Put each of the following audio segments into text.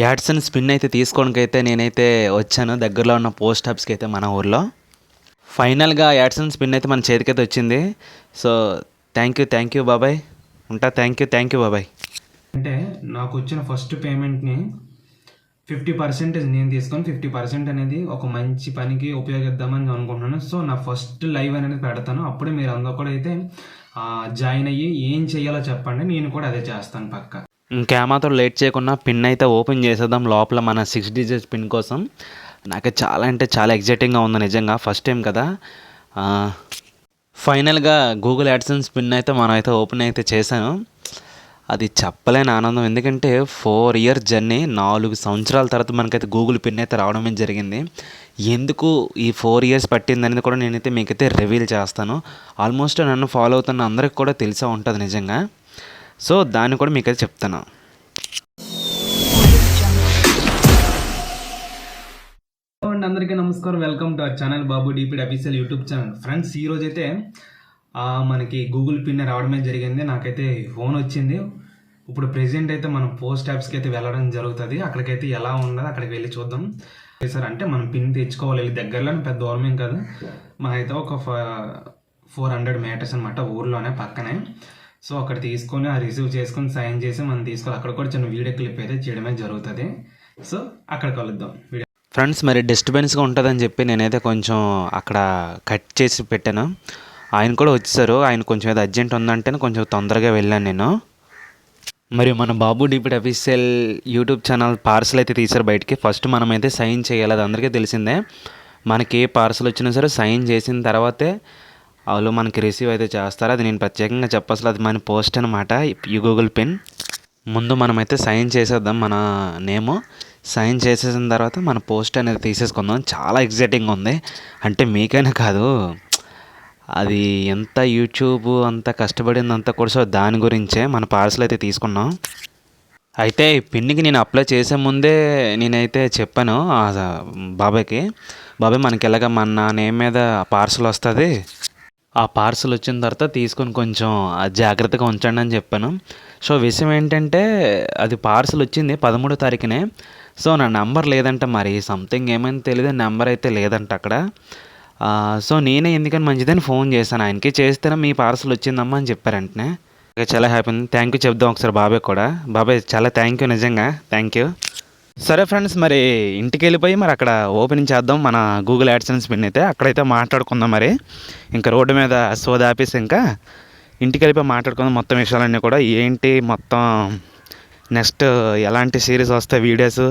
యాడ్సన్ spin అయితే తీసుకోవడానికైతే నేనైతే వచ్చాను దగ్గరలో ఉన్న పోస్ట్ ఆఫీస్కి అయితే మన ఊర్లో. ఫైనల్గా యాడ్సన్ స్పిన్ అయితే మన చేతికైతే వచ్చింది. సో థ్యాంక్ యూ బాబాయ్. ఉంటా. థ్యాంక్ యూ బాబాయ్. అంటే నాకు వచ్చిన ఫస్ట్ పేమెంట్ని 50% నేను తీసుకొని 50% అనేది ఒక మంచి పనికి ఉపయోగిద్దామని అనుకుంటున్నాను. సో నా ఫస్ట్ లైవ్ అనేది పెడతాను. అప్పుడే మీరు అందరూ కూడా అయితే జాయిన్ అయ్యి ఏం చేయాలో చెప్పండి, నేను కూడా అదే చేస్తాను పక్క. ఇంకేమాత్రం లేట్ చేయకుండా పిన్ అయితే ఓపెన్ చేసేద్దాం లోపల మన 6 డిజిట్స్ పిన్ కోసం. నాకు చాలా అంటే చాలా ఎగ్జైటింగ్గా ఉంది నిజంగా, ఫస్ట్ టైం కదా. ఫైనల్గా గూగుల్ యాడ్సెన్స్ పిన్ అయితే మనం అయితే ఓపెన్ అయితే చేశాను. అది చెప్పలేని ఆనందం, ఎందుకంటే 4 ఇయర్స్ జర్నీ, 4 సంవత్సరాల తర్వాత మనకైతే గూగుల్ పిన్ అయితే రావడమే జరిగింది. ఎందుకు ఈ 4 ఇయర్స్ పట్టింది అనేది కూడా నేనైతే మీకైతే రివీల్ చేస్తాను. ఆల్మోస్ట్ నన్ను ఫాలో అవుతున్న అందరికి కూడా తెలిసే ఉంటుంది నిజంగా. సో దాన్ని కూడా మీకైతే చెప్తాను. అందరికీ నమస్కారం, welcome to our channel Babu DPD official YouTube channel. Friends, ఈరోజు అయితే మనకి గూగుల్ పిన్ రావడమే జరిగింది. నాకైతే ఫోన్ వచ్చింది. ఇప్పుడు ప్రెజెంట్ అయితే మనం పోస్ట్ ఆఫీస్కి అయితే వెళ్ళడం జరుగుతుంది. అక్కడికైతే ఎలా ఉండదు అక్కడికి వెళ్ళి చూద్దాం. సార్ అంటే మనం పిన్ తెచ్చుకోవాలి, దగ్గరలో పెద్ద దూరం ఏం కాదు, మాకైతే ఒక 400 మీటర్స్ అనమాట, ఊర్లోనే పక్కనే. సో అక్కడ తీసుకొని రిసీవ్ చేసుకొని సైన్ చేసి మనం తీసుకోవాలి. అక్కడ కూడా చిన్న వీడియో క్లిప్ అయితే చేయడమే జరుగుతుంది. సో అక్కడ కలుద్దాం. ఫ్రెండ్స్, మరి డిస్టర్బెన్స్గా ఉంటుందని చెప్పి నేనైతే కొంచెం అక్కడ కట్ చేసి పెట్టాను. ఆయన కూడా వచ్చేసారు. ఆయన కొంచెం ఏదో అర్జెంట్ ఉందంటే కొంచెం తొందరగా వెళ్ళాను నేను. మరి మన బాబు DPD official YouTube channel parcel అయితే తీశారు బయటికి. ఫస్ట్ మనమైతే సైన్ చేయాలి, అది అందరికీ తెలిసిందే. మనకి ఏ పార్సల్ వచ్చినా సరే సైన్ చేసిన తర్వాతే వాళ్ళు మనకి రిసీవ్ అయితే చేస్తారు. అది నేను ప్రత్యేకంగా చెప్పాల్సిన, అది మన పోస్ట్ అనమాట, ఈ గూగుల్ పిన్. ముందు మనమైతే సైన్ చేసేద్దాం, మన నేము సైన్ చేసేసిన తర్వాత మన పోస్ట్ అనేది తీసేసుకుందాం. చాలా ఎగ్జైటింగ్ ఉంది, అంటే మీకైనా కాదు, అది ఎంత యూట్యూబ్ అంత కష్టపడిందంతా కూడా. సో దాని గురించే మన పార్సల్ అయితే తీసుకున్నాం. అయితే ఈ పిన్నికి నేను అప్లై చేసే ముందే నేనైతే చెప్పాను బాబాయ్కి, బాబాయ్ మనకి ఎలాగ మన నేమ్ మీద పార్సల్ వస్తుంది, ఆ పార్సల్ వచ్చిన తర్వాత తీసుకొని కొంచెం జాగ్రత్తగా ఉంచండి అని చెప్పాను. సో విషయం ఏంటంటే అది పార్సల్ వచ్చింది 13వ తారీఖునే. సో నా నెంబర్ లేదంట, మరి సంథింగ్ ఏమైనా తెలియదు, నెంబర్ అయితే లేదంట అక్కడ. సో నేనే ఎందుకని మంచిదని ఫోన్ చేశాను ఆయనకి. చేస్తేనే మీ పార్సల్ వచ్చిందమ్మా అని చెప్పారంటనే. చాలా హ్యాపీ ఉంది. థ్యాంక్ యూ చెప్దాం ఒకసారి బాబాయ్ కూడా. బాబాయ్ చాలా థ్యాంక్ యూ, నిజంగా థ్యాంక్ యూ. సరే ఫ్రెండ్స్, మరి ఇంటికి వెళ్ళిపోయి మరి అక్కడ ఓపెనింగ్ చేద్దాం మన గూగుల్ యాడ్సెన్స్ పిన్ అయితే. అక్కడైతే మాట్లాడుకుందాం. మరి ఇంకా రోడ్డు మీద సోదా ఆపేసి ఇంకా ఇంటికి వెళ్ళిపోయి మాట్లాడుకుందాం మొత్తం విషయాలన్నీ కూడా. ఏంటి మొత్తం నెక్స్ట్ ఎలాంటి సిరీస్ వస్తాయి వీడియోస్,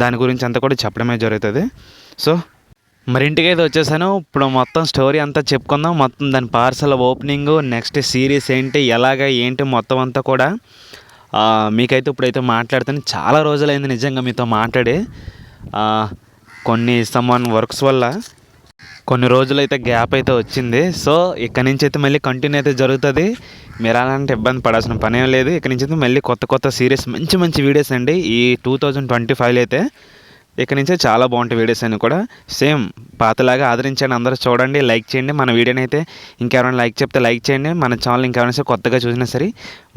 దాని గురించి అంతా కూడా చెప్పడమే జరుగుతుంది. సో మరి ఇంటికి అయితే వచ్చేసాను. ఇప్పుడు మొత్తం స్టోరీ అంతా చెప్పుకుందాం, మొత్తం దాని పార్సల్ ఓపెనింగ్, నెక్స్ట్ సిరీస్ ఏంటి, ఎలాగ ఏంటి మొత్తం అంతా కూడా మీకైతే ఇప్పుడైతే మాట్లాడుతాను. చాలా రోజులైంది నిజంగా మీతో మాట్లాడి. కొన్ని సమ్మన్ వర్క్స్ వల్ల కొన్ని రోజులైతే గ్యాప్ అయితే వచ్చింది. సో ఇక్కడ నుంచి అయితే మళ్ళీ కంటిన్యూ అయితే జరుగుతుంది. మీరు అలాంటి ఇబ్బంది పడాల్సిన పని ఏం లేదు. ఇక్కడ నుంచి అయితే మళ్ళీ కొత్త సిరీస్, మంచి వీడియోస్ అండి. ఈ 2025 అయితే ఇక్కడ నుంచే చాలా బాగుంటాయి వీడియోస్ అన్నీ కూడా. సేమ్ పాతలాగా ఆదరించండి, అందరూ చూడండి, లైక్ చేయండి. మన వీడియోని అయితే ఇంకెవరైనా లైక్ చెప్తే లైక్ చేయండి. మన ఛానల్ ఇంకెవరైనా సరే కొత్తగా చూసినా సరే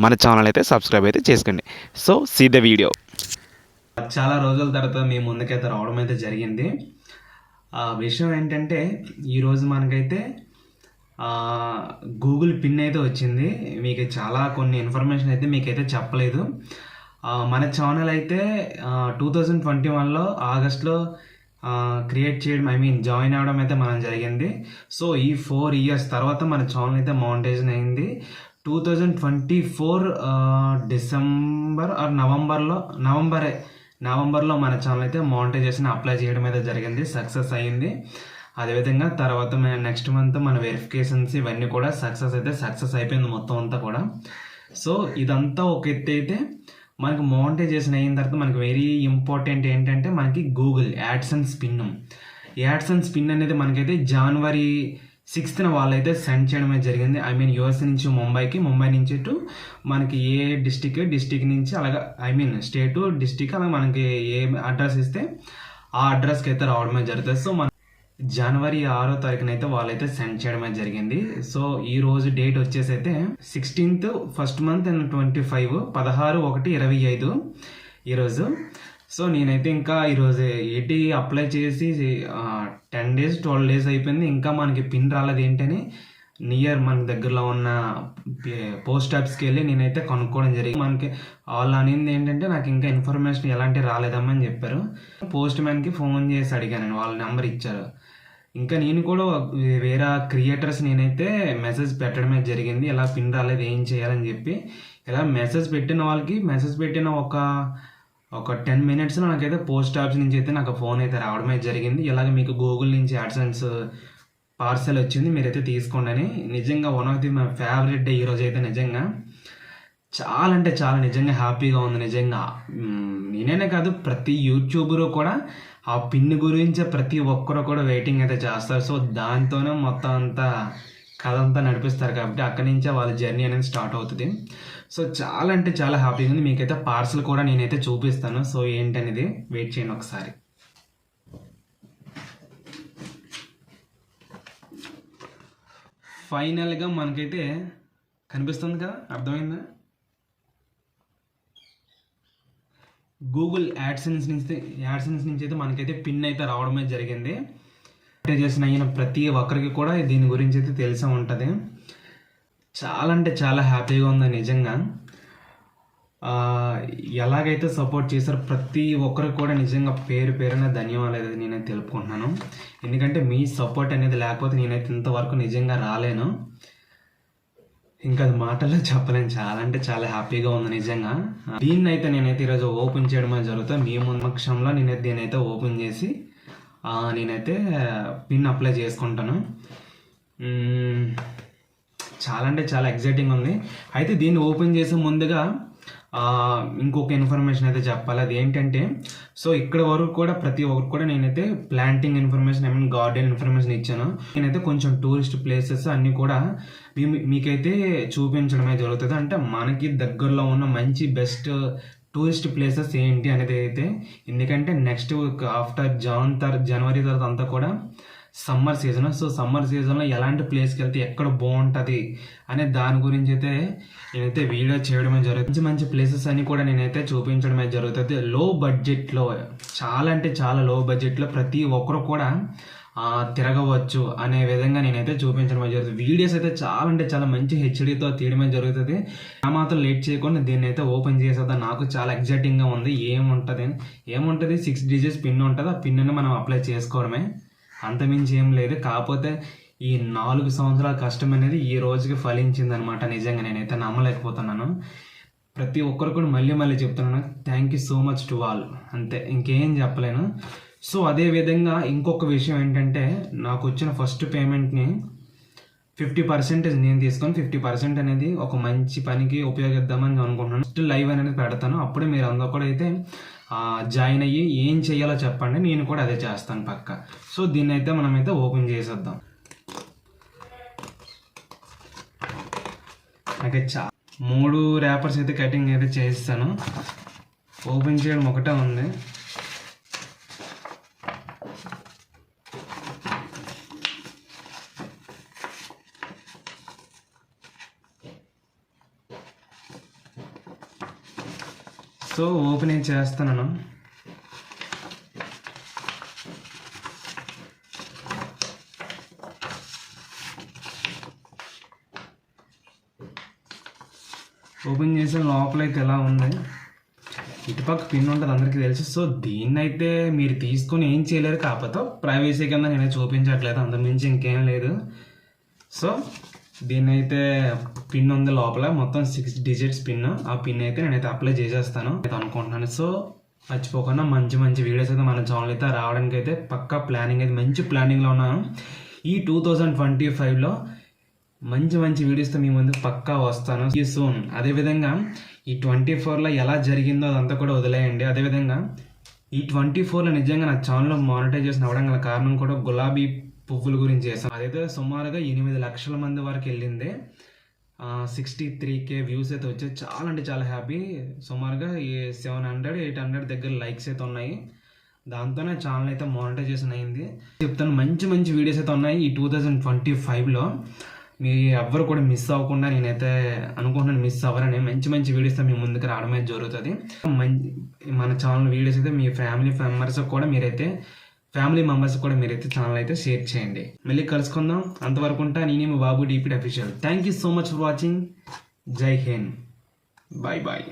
మన ఛానల్ అయితే సబ్స్క్రైబ్ అయితే చేసుకోండి. So see the video. చాలా రోజుల తర్వాత మీ ముందుకైతే రావడం అయితే జరిగింది. ఆ విషయం ఏంటంటే ఈరోజు మనకైతే గూగుల్ పిన్ అయితే వచ్చింది. మీకు చాలా కొన్ని ఇన్ఫర్మేషన్ అయితే మీకైతే చెప్పలేదు. మన ఛానల్ అయితే 2021లో ఆగస్ట్లో క్రియేట్ చేయడం, జాయిన్ అవ్వడం అయితే మనం జరిగింది. సో ఈ 4 ఇయర్స్ తర్వాత మన ఛానల్ అయితే మానిటైజేషన్ అయింది. 2024 డిసెంబర్ ఆర్ నవంబర్లో మన ఛానల్ అయితే మానిటైజేషన్ అప్లై చేయడం అయితే జరిగింది, సక్సెస్ అయ్యింది. అదేవిధంగా తర్వాత నెక్స్ట్ మంత్ మన వెరిఫికేషన్స్ ఇవన్నీ కూడా సక్సెస్ అయిపోయింది మొత్తం అంతా కూడా. సో ఇదంతా ఒక ఎత్తు అయితే, మనకు మానిటైజేషన్ అయిన తర్వాత మనకి వెరీ ఇంపార్టెంట్ ఏంటంటే మనకి గూగుల్ యాడ్సెన్స్ పిన్ అనేది మనకైతే January 6th వాళ్ళైతే సెండ్ చేయడమే జరిగింది. యూఎస్ నుంచి ముంబై నుంచి టు మనకి ఏ డిస్టిక్ నుంచి అలాగా స్టేటు డిస్టిక్ అలా మనకి ఏ అడ్రస్ ఇస్తే ఆ అడ్రస్కి అయితే రావడమే జరుగుతుంది. సో మన January 6వ తారీఖున అయితే వాళ్ళైతే సెండ్ చేయడమే జరిగింది. సో ఈ రోజు డేట్ వచ్చేసి అయితే 16th 1st month 25 16/1/25 ఈరోజు. సో నేనైతే ఇంకా ఈరోజు ఏటీ అప్లై చేసి 10 days 12 days అయిపోయింది, ఇంకా మనకి పిన్ రాలేదు. ఏంటని నియర్ మన దగ్గరలో ఉన్న పోస్ట్ ఆఫీస్కి వెళ్ళి నేనైతే కనుక్కోవడం జరిగింది. మనకి వాళ్ళు అనింది ఏంటంటే నాకు ఇంకా ఇన్ఫర్మేషన్ ఎలాంటి రాలేదమ్మని చెప్పారు. పోస్ట్ మ్యాన్కి ఫోన్ చేసి అడిగాను, వాళ్ళ నెంబర్ ఇచ్చారు. ఇంకా నేను కూడా వేరే క్రియేటర్స్ నేనైతే మెసేజ్ పెట్టడమే జరిగింది, ఇలా పిన్ రాలేదు ఏం చేయాలని చెప్పి. ఇలా మెసేజ్ పెట్టిన వాళ్ళకి మెసేజ్ పెట్టిన ఒక 10 minutesలో నాకైతే పోస్ట్ ఆఫీస్ నుంచి అయితే నాకు ఫోన్ అయితే రావడమే జరిగింది. ఇలాగ మీకు గూగుల్ నుంచి యాడ్సెన్స్ పార్సల్ వచ్చింది, మీరైతే తీసుకోండి అని. నిజంగా one of the my favourite day ఈరోజు అయితే. నిజంగా చాలా అంటే చాలా నిజంగా హ్యాపీగా ఉంది. నిజంగా నేనే కాదు, ప్రతి యూట్యూబరు కూడా ఆ పిన్ గురించి ప్రతి ఒక్కరు కూడా వెయిటింగ్ అయితే చేస్తారు. సో దాంతోనే మొత్తం అంతా కథ అంతా నడిపిస్తారు కాబట్టి అక్కడి నుంచే వాళ్ళ జర్నీ అనేది స్టార్ట్ అవుతుంది. సో చాలా అంటే చాలా హ్యాపీగా ఉంది. మీకైతే పార్సల్ కూడా నేనైతే చూపిస్తాను. సో ఏంటనేది వెయిట్ చేయండి ఒకసారి. ఫైనల్గా మనకైతే కనిపిస్తుంది కదా, అర్థమైందా? గూగుల్ యాడ్సెన్స్ నుంచి అయితే మనకైతే పిన్ అయితే రావడమే జరిగింది. చేసిన అయిన ప్రతి ఒక్కరికి కూడా దీని గురించి అయితే తెలిసే ఉంటుంది. చాలా అంటే చాలా హ్యాపీగా ఉంది నిజంగా. ఎలాగైతే సపోర్ట్ చేశారో ప్రతి ఒక్కరికి కూడా నిజంగా పేరు పేరున ధన్యవాదాలు నేనైతే తెలుపుకుంటున్నాను. ఎందుకంటే మీ సపోర్ట్ అనేది లేకపోతే నేనైతే ఇంతవరకు నిజంగా రాలేను. ఇంకా అది మాటల్లో చెప్పలేను. చాలా అంటే చాలా హ్యాపీగా ఉంది నిజంగా. దీన్ని అయితే నేనైతే ఈరోజు ఓపెన్ చేయడమే జరుగుతుంది. మీ పక్షంలో నేనైతే దీనైతే ఓపెన్ చేసి నేనైతే పిన్ అప్లై చేసుకుంటాను. చాలా అంటే చాలా ఎగ్జైటింగ్ ఉంది. అయితే దీన్ని ఓపెన్ చేసే ముందుగా ఇంకొక ఇన్ఫర్మేషన్ అయితే చెప్పాలి. అది ఏంటంటే, సో ఇక్కడ వరకు కూడా ప్రతి ఒక్కరు కూడా నేనైతే ప్లాంటింగ్ ఇన్ఫర్మేషన్, గార్డెన్ ఇన్ఫర్మేషన్ ఇచ్చాను. నేనైతే కొంచెం టూరిస్ట్ ప్లేసెస్ అన్నీ కూడా మీకైతే చూపించడమే జరుగుతుంది. అంటే మనకి దగ్గరలో ఉన్న మంచి బెస్ట్ టూరిస్ట్ ప్లేసెస్ ఏంటి అనేది అయితే. ఎందుకంటే నెక్స్ట్ ఆఫ్టర్ జనవరి తర్వాత అంతా కూడా సమ్మర్ సీజన్. సో సమ్మర్ సీజన్లో ఎలాంటి ప్లేస్కి వెళ్తే ఎక్కడ బాగుంటుంది అనే దాని గురించి అయితే నేనైతే వీడియో చేయడమే జరుగుతుంది. మంచి ప్లేసెస్ అని కూడా నేనైతే చూపించడమే జరుగుతుంది. లో బడ్జెట్లో, చాలా అంటే చాలా లో బడ్జెట్లో ప్రతి ఒక్కరు కూడా తిరగవచ్చు అనే విధంగా నేనైతే చూపించడమే జరుగుతుంది. వీడియోస్ అయితే చాలా అంటే చాలా మంచి హెచ్డీతో తీయడమే జరుగుతుంది. ఆ మాత్రం లేట్ చేయకుండా దీన్ని అయితే ఓపెన్ చేసేద్దాం. నాకు చాలా ఎగ్జైటింగ్గా ఉంది. ఏముంటుంది 6 digits పిన్ ఉంటుంది. ఆ పిన్ని మనం అప్లై చేసుకోవడమే, అంతమించి ఏం లేదు. కాకపోతే ఈ 4 సంవత్సరాల కష్టం అనేది ఈ రోజుకి ఫలించింది అనమాట. నిజంగా నేనైతే నమ్మలేకపోతున్నాను. ప్రతి ఒక్కరు కూడా మళ్ళీ చెప్తున్నాను, thank you so much to all. అంతే, ఇంకేం చెప్పలేను. సో అదేవిధంగా ఇంకొక విషయం ఏంటంటే, నాకు వచ్చిన ఫస్ట్ పేమెంట్ని 50% నేను తీసుకొని 50% అనేది ఒక మంచి పనికి ఉపయోగిద్దామని అనుకుంటున్నాను. ఫస్ట్ లైవ్ అనేది పెడతాను. అప్పుడే మీరు అందరూ కూడా అయితే జాయిన్ అయ్యి ఏం చేయాలో చెప్పండి, నేను కూడా అదే చేస్తాను పక్క. సో దీన్ని అయితే మనమైతే ఓపెన్ చేసేద్దాం. అయితే 3 ర్యాపర్స్ అయితే కటింగ్ అయితే చేస్తాను. ఓపెన్ చేయడం ఒకటే ఉంది. సో ఓపెన్ చేస్తున్నాను. ఓపెన్ చేసిన లోపలైతే ఎలా ఉంది, ఇటుపక్క పిన్ ఉంటుంది అందరికీ తెలుసు. సో దీన్నైతే మీరు తీసుకొని ఏం చేయలేరు, కాకపోతే ప్రైవసీ కింద నేనే చూపించట్లేదు, అంతకుమించి ఇంకేం లేదు. సో దీన్నైతే పిన్ ఉంది లోపల, మొత్తం 6 digits పిన్. ఆ పిన్ అయితే నేనైతే అప్లై చేసేస్తాను అయితే అనుకుంటున్నాను. సో మర్చిపోకుండా మంచి వీడియోస్ అయితే మన ఛానల్ అయితే రావడానికి అయితే పక్కా ప్లానింగ్ అయితే మంచి ప్లానింగ్లో ఉన్నాను. ఈ 2025లో మంచి వీడియోస్తో మీ ముందు పక్కా వస్తాను సూన్. అదేవిధంగా ఈ 24లో ఎలా జరిగిందో అదంతా కూడా వదిలేయండి. అదేవిధంగా ఈ 24లో నిజంగా నా ఛానల్లో మానిటైజేషన్ అవ్వడం గల కారణం కూడా గులాబీ పువ్వుల గురించి చేస్తాను. అదైతే సుమారుగా 8 లక్షల మంది వరకు వెళ్ళింది. 63K వ్యూస్ అయితే వచ్చాయి. చాలా అంటే చాలా హ్యాపీ. సుమారుగా 700-800 దగ్గర లైక్స్ అయితే ఉన్నాయి. దాంతోనే ఛానల్ అయితే మానిటైజేషన్ అయింది. చెప్తాను, మంచి వీడియోస్ అయితే ఉన్నాయి ఈ 2025లో. మీ ఎవ్వరు కూడా మిస్ అవ్వకుండా నేనైతే అనుకుంటున్నాను మిస్ అవ్వరని మంచి మంచి వీడియోస్తో మీ ముందుకు రావడం అయితే జరుగుతుంది. మన ఛానల్ వీడియోస్ అయితే మీ ఫ్యామిలీ మెంబర్స్ కూడా మీరైతే ఛానల్ అయితే షేర్ చేయండి. మళ్ళీ కలుసుకుందాం. అంతవరకు ఉంటా. నేనే మీ Babu DPD official. Thank you so much for watching. Jai Hind. Bye bye.